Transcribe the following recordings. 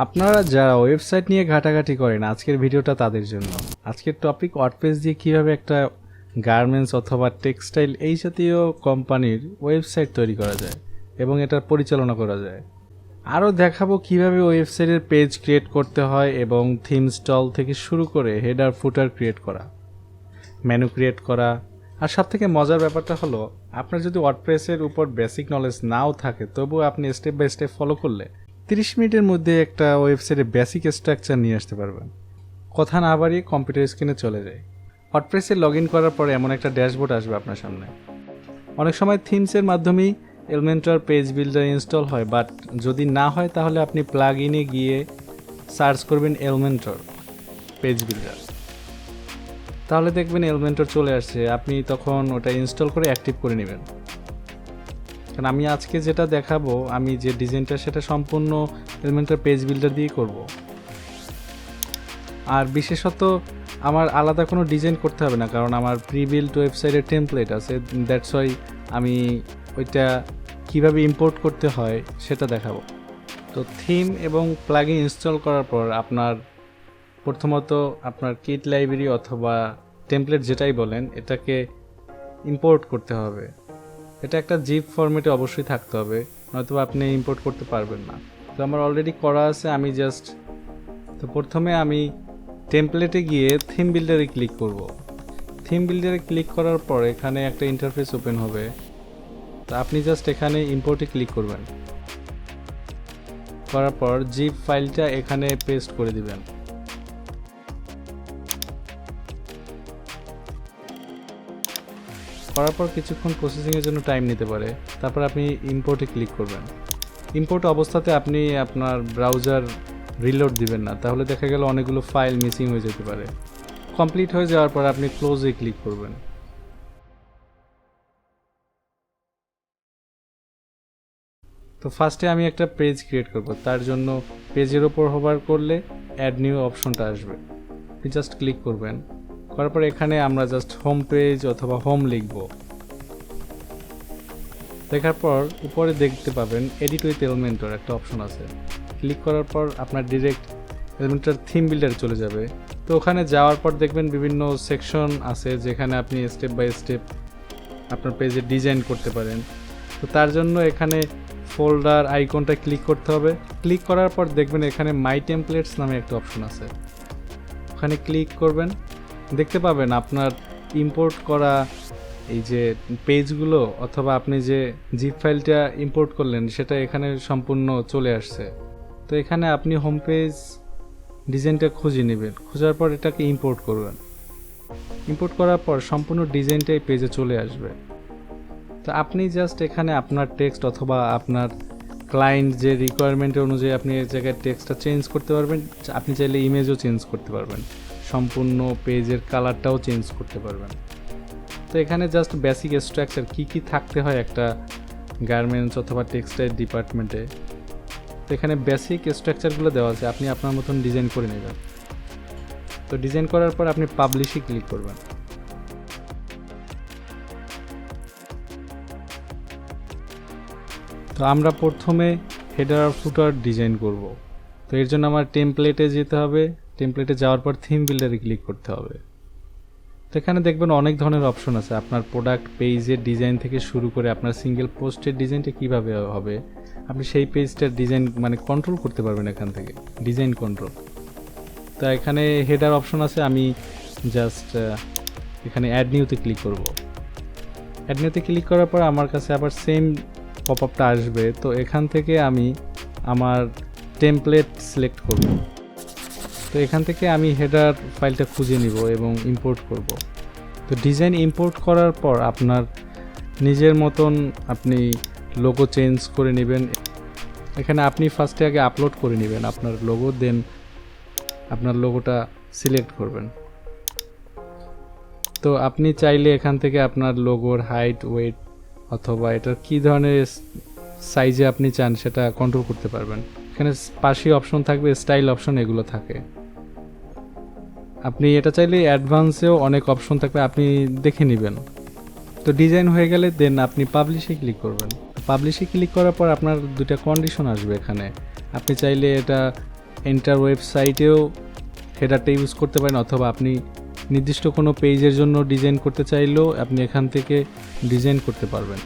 আপনারা যারা ওয়েবসাইট নিয়ে ঘাটাঘাটি করেন আজকের ভিডিওটা তাদের জন্য। আজকের টপিক ওয়ার্ডপ্রেস দিয়ে কিভাবে একটা গার্মেন্টস অথবা টেক্সটাইল এই জাতীয় কোম্পানির ওয়েবসাইট তৈরি করা যায় এবং এটার পরিচালনা করা যায়। আরও দেখাবো কিভাবে ওয়েবসাইটের পেজ ক্রিয়েট করতে হয় এবং থিম স্টল থেকে শুরু করে হেডার ফুটার ক্রিয়েট করা, মেনু ক্রিয়েট করা। আর সবথেকে মজার ব্যাপারটা হলো আপনার যদি ওয়ার্ডপ্রেসের উপর বেসিক নলেজ নাও থাকে তবুও আপনি স্টেপ বাই স্টেপ ফলো করলে 30 মিনিটের মধ্যে একটা ওয়েবসাইটে বেসিক স্ট্রাকচার নিয়ে আসতে পারবেন। কথা না বাড়িয়ে কম্পিউটার স্ক্রিনে চলে যায়। ওয়ার্ডপ্রেসে লগ ইন করার পরে এমন একটা ড্যাশবোর্ড আসবে আপনার সামনে। অনেক সময় থিমসের মাধ্যমেই এলিমেন্টর পেজ বিল্ডার ইনস্টল হয়, বাট যদি না হয় তাহলে আপনি প্লাগ ইনে গিয়ে সার্চ করবেন এলিমেন্টর পেজ বিল্ডার, তাহলে দেখবেন এলিমেন্টর চলে আসছে। আপনি তখন ওটা ইনস্টল করে অ্যাক্টিভ করে নেবেন। কারণ আমি আজকে যেটা দেখাবো, আমি যে ডিজাইনটা সেটা সম্পূর্ণ এলিমেন্টর পেজ বিল্ডার দিয়ে করব। আর বিশেষত আমার আলাদা কোনো ডিজাইন করতে হবে না, কারণ আমার প্রি বিল্ড ওয়েবসাইটের টেমপ্লেট আছে। দ্যাটস ওয়াই আমি ওইটা কিভাবে ইম্পোর্ট করতে হয় সেটা দেখাবো। তো থিম এবং প্লাগইন ইনস্টল করার পর আপনার প্রথমত আপনার কিট লাইব্রেরি অথবা টেমপ্লেট যেটাই বলেন এটাকে ইম্পোর্ট করতে হবে। এটা একটা জিপ ফরম্যাটে অবশ্যই থাকতে হবে, নয়তো আপনি ইম্পোর্ট করতে পারবেন না। তো আমার অলরেডি করা আছে, আমি জাস্ট তো প্রথমে আমি টেমপ্লেটে গিয়ে থিম বিল্ডারে ক্লিক করব। থিম বিল্ডারে ক্লিক করার পর এখানে একটা ইন্টারফেস ওপেন হবে। তো আপনি জাস্ট এখানে ইম্পোর্টে ক্লিক করবেন, করার পর জিপ ফাইলটা এখানে পেস্ট করে দিবেন। করার পর কিছুক্ষণ প্রসেসিংয়ের জন্য টাইম নিতে পারে। তারপর আপনি ইম্পোর্টে ক্লিক করবেন। ইম্পোর্ট অবস্থাতে আপনি আপনার ব্রাউজার রিলোড দিবেন না, তাহলে দেখা গেল অনেকগুলো ফাইল মিসিং হয়ে যেতে পারে। কমপ্লিট হয়ে যাওয়ার পর আপনি ক্লোজে ক্লিক করবেন। তো ফার্স্টে আমি একটা পেজ ক্রিয়েট করব, তার জন্য পেজের ওপর হোভার করলে অ্যাড নিউ অপশনটা আসবে। আপনি জাস্ট ক্লিক করবেন, করার পর এখানে আমরা জাস্ট হোম পেজ অথবা হোম লিখব। দেখার পর উপরে দেখতে পাবেন এডিট উইথ এলিমেন্টর একটা অপশন আছে। ক্লিক করার পর আপনার ডিরেক্ট এলিমেন্টর থিম বিল্ডার চলে যাবে। তো ওখানে যাওয়ার পর দেখবেন বিভিন্ন সেকশন আছে যেখানে আপনি স্টেপ বাই স্টেপ আপনার পেজে ডিজাইন করতে পারেন। তো তার জন্য এখানে ফোল্ডার আইকনটা ক্লিক করতে হবে। ক্লিক করার পর দেখবেন এখানে মাই টেমপ্লেটস নামে একটা অপশন আছে, ওখানে ক্লিক করবেন। দেখতে পাবেন আপনার ইম্পোর্ট করা এই যে পেজগুলো অথবা আপনি যে জিপ ফাইলটা ইম্পোর্ট করলেন সেটা এখানে সম্পূর্ণ চলে আসছে। তো এখানে আপনি হোম পেজ ডিজাইনটা খুঁজে নেবেন, খোঁজার পর এটাকে ইম্পোর্ট করবেন। ইম্পোর্ট করার পর সম্পূর্ণ ডিজাইনটাই পেজে চলে আসবে। তো আপনি জাস্ট এখানে আপনার টেক্সট অথবা আপনার ক্লায়েন্ট যে রিকোয়ারমেন্টের অনুযায়ী আপনি এই জায়গায় টেক্সটটা চেঞ্জ করতে পারবেন। আপনি চাইলে ইমেজও চেঞ্জ করতে পারবেন, সম্পূর্ণ পেজের কালারটাও চেঞ্জ করতে পারবেন। তো এখানে জাস্ট বেসিক স্ট্রাকচার কী থাকতে হয় একটা গার্মেন্টস অথবা টেক্সটাইল ডিপার্টমেন্টে, তো এখানে বেসিক স্ট্রাকচারগুলো দেওয়া আছে, আপনি আপনার মতন ডিজাইন করে নেবেন। তো ডিজাইন করার পর আপনি পাবলিশে ক্লিক করবেন। তো আমরা প্রথমে হেডার আর ফুটার ডিজাইন করব। তো এর জন্য আমার টেমপ্লেটে যেতে হবে। টেমপ্লেটে যাওয়ার পর থিম বিল্ডারে ক্লিক করতে হবে। তো এখানে দেখবেন অনেক ধরনের অপশন আছে, আপনার প্রোডাক্ট পেজের ডিজাইন থেকে শুরু করে আপনার সিঙ্গেল পোস্টের ডিজাইনটা কিভাবে হবে আপনি সেই পেজটার ডিজাইন মানে কন্ট্রোল করতে পারবেন এখান থেকে, ডিজাইন কন্ট্রোল। তো এখানে হেডার অপশন আছে, আমি জাস্ট এখানে অ্যাড নিউতে ক্লিক করব। অ্যাড নিউতে ক্লিক করার পর আমার কাছে আবার সেম পপ আপটা আসবে। তো এখান থেকে আমি আমার টেমপ্লেট সিলেক্ট করব। তো এখান থেকে আমি হেডার ফাইলটা খুঁজে নিব এবং ইম্পোর্ট করব। তো ডিজাইন ইম্পোর্ট করার পর আপনার নিজের মতন আপনি লোগো চেঞ্জ করে নেবেন। এখানে আপনি ফার্স্টে আগে আপলোড করে নেবেন আপনার লোগো, দেন আপনার লোগোটা সিলেক্ট করবেন। তো আপনি চাইলে এখান থেকে আপনার লোগোর হাইট, ওয়েট অথবা এটার কী ধরনের সাইজে আপনি চান সেটা কন্ট্রোল করতে পারবেন। এখানে পাশে অপশন থাকবে, স্টাইল অপশন, এগুলো থাকে। আপনি এটা চাইলে অ্যাডভান্সেও অনেক অপশন থাকবে, আপনি দেখে নেবেন। তো ডিজাইন হয়ে গেলে দেন আপনি পাবলিশে ক্লিক করবেন। পাবলিশে ক্লিক করার পর আপনার দুটা কন্ডিশন আসবে এখানে। আপনি চাইলে এটা এন্টার ওয়েবসাইটেও হেডারটা ইউজ করতে পারেন, অথবা আপনি নির্দিষ্ট কোনো পেজের জন্য ডিজাইন করতে চাইলেও আপনি এখান থেকে ডিজাইন করতে পারবেন।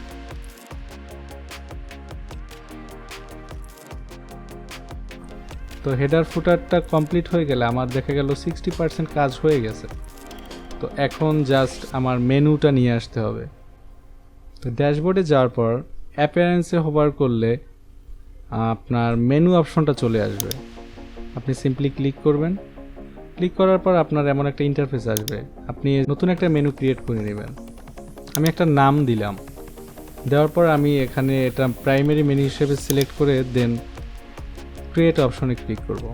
তো হেডার ফুটারটা কমপ্লিট হয়ে গেলে আমার দেখা গেল 60% কাজ হয়ে গেছে। তো এখন জাস্ট আমার মেনুটা নিয়ে আসতে হবে। তো ড্যাশবোর্ডে যাওয়ার পর অ্যাপিয়ারেন্সে হোভার করলে আপনার মেনু অপশনটা চলে আসবে। আপনি সিম্পলি ক্লিক করবেন। ক্লিক করার পর আপনার এমন একটা ইন্টারফেস আসবে, আপনি নতুন একটা মেনু ক্রিয়েট করে নেবেন। আমি একটা নাম দিলাম, দেওয়ার পর আমি এখানে এটা প্রাইমারি মেনু হিসেবে সিলেক্ট করে দেন ক্রিয়েট অপশনে ক্লিক করব।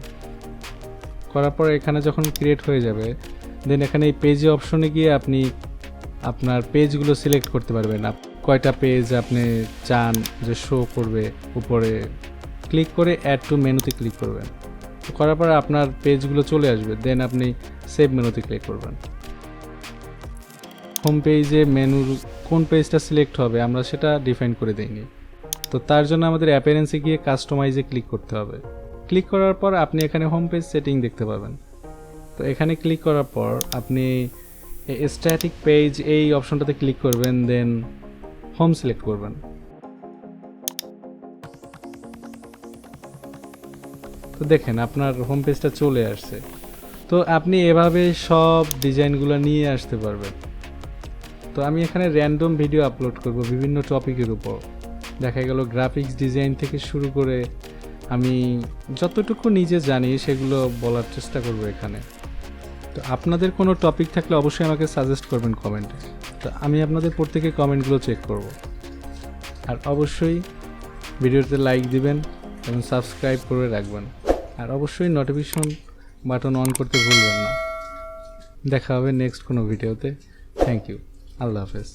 করার পর এখানে যখন ক্রিয়েট হয়ে যাবে দেন এখানে এই পেজে অপশনে গিয়ে আপনি আপনার পেজগুলো সিলেক্ট করতে পারবেন। কয়টা পেজ আপনি চান যে শো করবে, উপরে ক্লিক করে অ্যাড টু মেনুতে ক্লিক করবেন। করার পর আপনার পেজগুলো চলে আসবে, দেন আপনি সেভ মেনুতে ক্লিক করবেন। হোম পেজে মেনুর কোন পেজটা সিলেক্ট হবে আমরা সেটা ডিফাইন করে দেইনি, তো তার জন্য আমাদের অ্যাপিয়ারেন্সে গিয়ে কাস্টমাইজে ক্লিক করতে হবে। ক্লিক করার পর আপনি এখানে হোম পেজ সেটিং দেখতে পাবেন। তো এখানে ক্লিক করার পর আপনি স্ট্যাটিক পেজ এই অপশনটাতে ক্লিক করবেন, দেন হোম সিলেক্ট করবেন। তো দেখেন আপনার হোম পেজটা চলে আসছে। তো আপনি এভাবে সব ডিজাইনগুলো নিয়ে আসতে পারবেন। তো আমি এখানে র্যান্ডম ভিডিও আপলোড করব বিভিন্ন টপিকের উপর। দেখা গেল গ্রাফিক্স ডিজাইন থেকে শুরু করে আমি যতটুকু নিজে জানি সেগুলো বলার চেষ্টা করব এখানে। তো আপনাদের কোনো টপিক থাকলে অবশ্যই আমাকে সাজেস্ট করবেন কমেন্টে, তো আমি আপনাদের প্রত্যেকের কমেন্টগুলো চেক করব। আর অবশ্যই ভিডিওতে লাইক দিবেন এবং সাবস্ক্রাইব করে রাখবেন, আর অবশ্যই নোটিফিকেশন বাটন অন করতে ভুলবেন না। দেখা হবে নেক্সট কোনো ভিডিওতে। থ্যাংক ইউ, আল্লাহ হাফেজ।